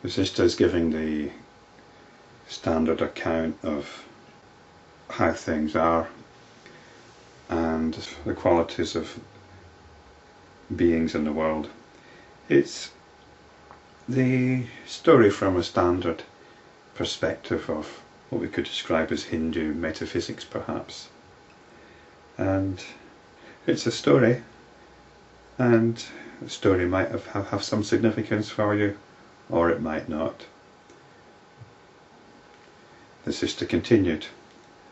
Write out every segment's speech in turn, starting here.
Vasishta is giving the standard account of how things are and the qualities of beings in the world. It's the story from a standard perspective of what we could describe as Hindu metaphysics, perhaps. And it's a story, and the story might have some significance for you, or it might not. The sister continued.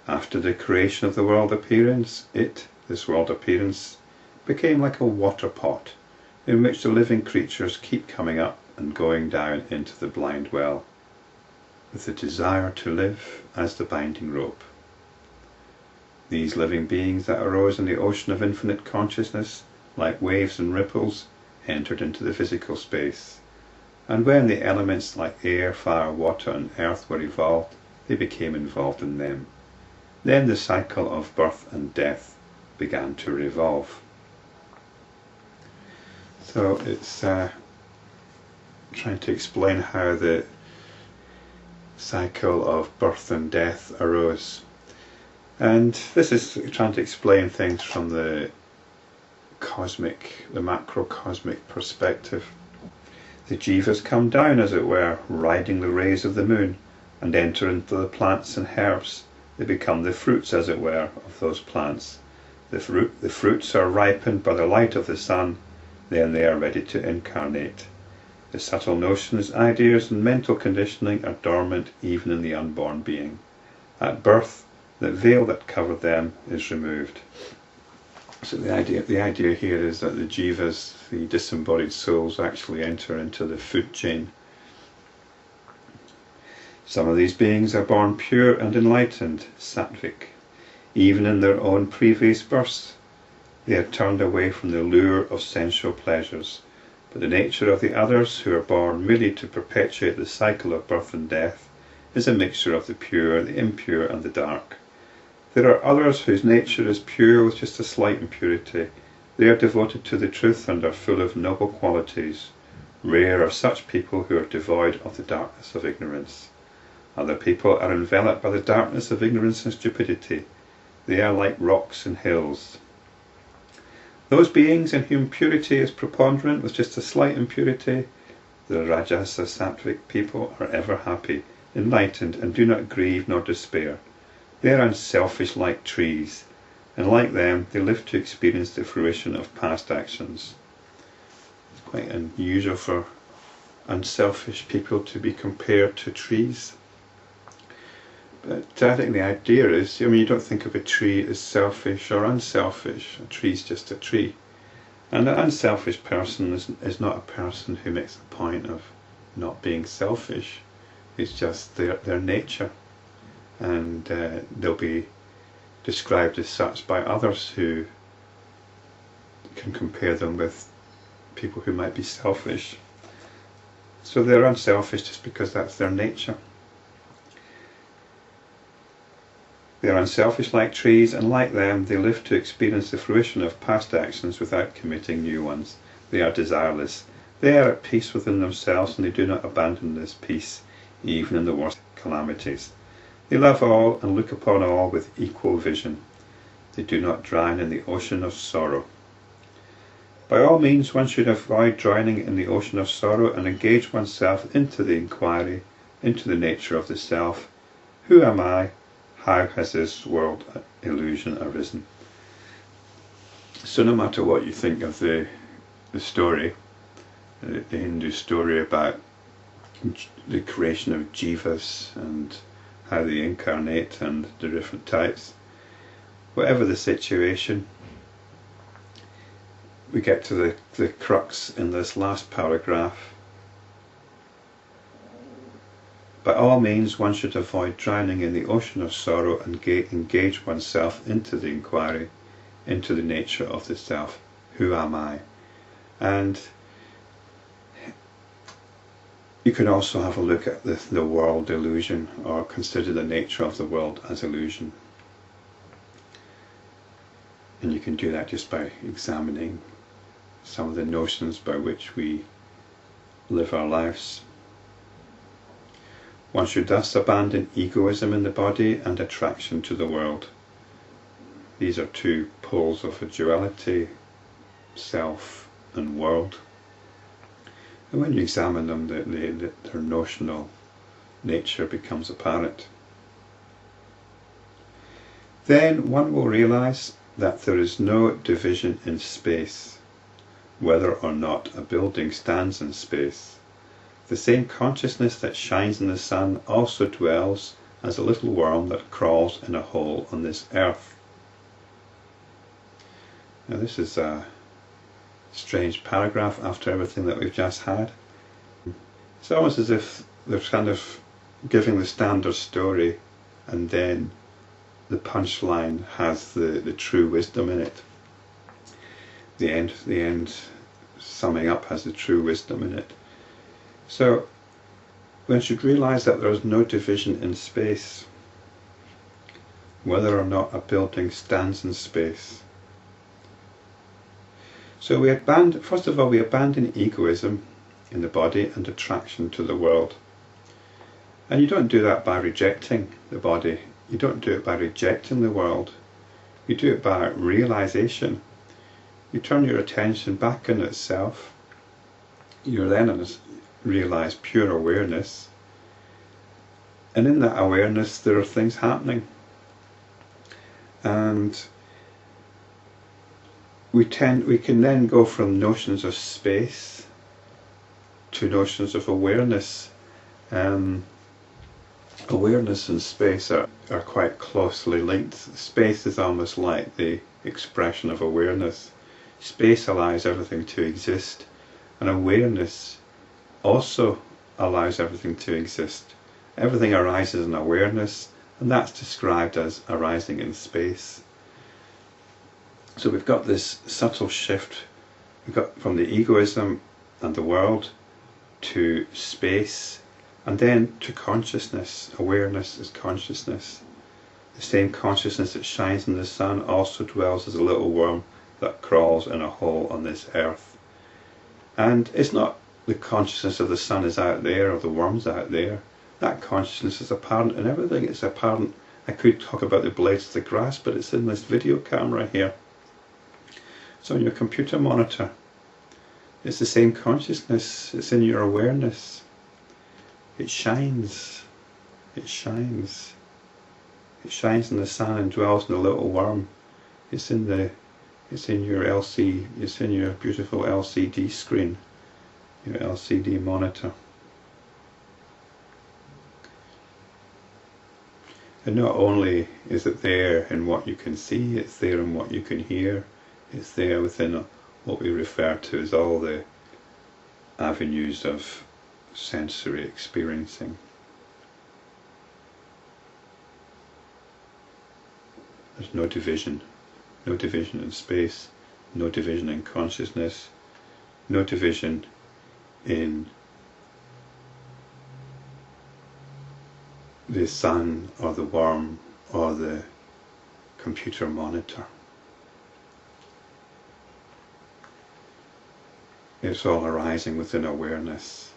After the creation of the world appearance, this world appearance, became like a water pot in which the living creatures keep coming up and going down into the blind well, with the desire to live as the binding rope. These living beings that arose in the ocean of infinite consciousness, like waves and ripples, entered into the physical space, and when the elements like air, fire, water and earth were evolved, they became involved in them. Then the cycle of birth and death began to revolve. So it's trying to explain how the cycle of birth and death arose. And this is trying to explain things from the macrocosmic perspective. The jivas come down, as it were, riding the rays of the moon, and enter into the plants and herbs. They become the fruits, as it were, of those plants. The fruits are ripened by the light of the sun, then they are ready to incarnate. The subtle notions, ideas and mental conditioning are dormant even in the unborn being. At birth, the veil that covered them is removed. So the idea here is that the jivas, the disembodied souls, actually enter into the food chain. Some of these beings are born pure and enlightened, sattvic. Even in their own previous births, they are turned away from the lure of sensual pleasures. But the nature of the others, who are born merely to perpetuate the cycle of birth and death, is a mixture of the pure, the impure and the dark. There are others whose nature is pure with just a slight impurity. They are devoted to the truth and are full of noble qualities. Rare are such people who are devoid of the darkness of ignorance. Other people are enveloped by the darkness of ignorance and stupidity. They are like rocks and hills. Those beings in whom purity is preponderant with just a slight impurity, the Rajasa Sattvic people, are ever happy, enlightened, and do not grieve nor despair. They are unselfish like trees, and like them they live to experience the fruition of past actions. It's quite unusual for unselfish people to be compared to trees. But I think the idea is, you don't think of a tree as selfish or unselfish. A tree is just a tree. And an unselfish person is not a person who makes a point of not being selfish. It's just their nature. And they'll be described as such by others who can compare them with people who might be selfish. So they're unselfish just because that's their nature. They are unselfish like trees, and like them they live to experience the fruition of past actions without committing new ones. They are desireless. They are at peace within themselves, and they do not abandon this peace, even in the worst calamities. They love all and look upon all with equal vision. They do not drown in the ocean of sorrow. By all means one should avoid drowning in the ocean of sorrow and engage oneself into the inquiry, into the nature of the self. Who am I? How has this world illusion arisen? So no matter what you think of the story, the Hindu story about the creation of jivas and how they incarnate and the different types, whatever the situation, we get to the crux in this last paragraph. By all means one should avoid drowning in the ocean of sorrow and engage oneself into the inquiry, into the nature of the self. Who am I? And you can also have a look at the world illusion, or consider the nature of the world as illusion. And you can do that just by examining some of the notions by which we live our lives. One should thus abandon egoism in the body and attraction to the world. These are two poles of a duality, self and world. And when you examine them, their notional nature becomes apparent. Then one will realize that there is no division in space, whether or not a building stands in space. The same consciousness that shines in the sun also dwells as a little worm that crawls in a hole on this earth. Now this is a strange paragraph after everything that we've just had. It's almost as if they're kind of giving the standard story and then the punchline has the true wisdom in it. The end summing up has the true wisdom in it. So one should realize that there is no division in space, whether or not a building stands in space. So first of all, we abandon egoism in the body and attraction to the world. And you don't do that by rejecting the body. You don't do it by rejecting the world. You do it by realization. You turn your attention back on itself. You're then realize pure awareness. And in that awareness there are things happening. And we can then go from notions of space to notions of awareness. Awareness and space are quite closely linked. Space is almost like the expression of awareness. Space allows everything to exist, and awareness also allows everything to exist. Everything arises in awareness, and that's described as arising in space. So we've got this subtle shift. We've got from the egoism and the world to space, and then to consciousness. Awareness is consciousness. The same consciousness that shines in the sun also dwells as a little worm that crawls in a hole on this earth. And it's not the consciousness of the sun is out there or the worm's out there. That consciousness is apparent in everything. It's apparent. I could talk about the blades of the grass, but it's in this video camera here. So on your computer monitor, it's the same consciousness. It's in your awareness. It shines. It shines. It shines in the sun and dwells in a little worm. It's in your LCD. It's in your beautiful LCD screen, your LCD monitor. And not only is it there in what you can see, it's there in what you can hear. It's there within what we refer to as all the avenues of sensory experiencing. There's no division in space, no division in consciousness, no division in the sun or the worm or the computer monitor. It's all arising within awareness,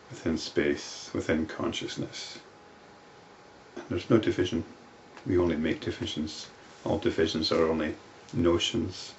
within space, within consciousness. And there's no division. We only make divisions. All divisions are only notions.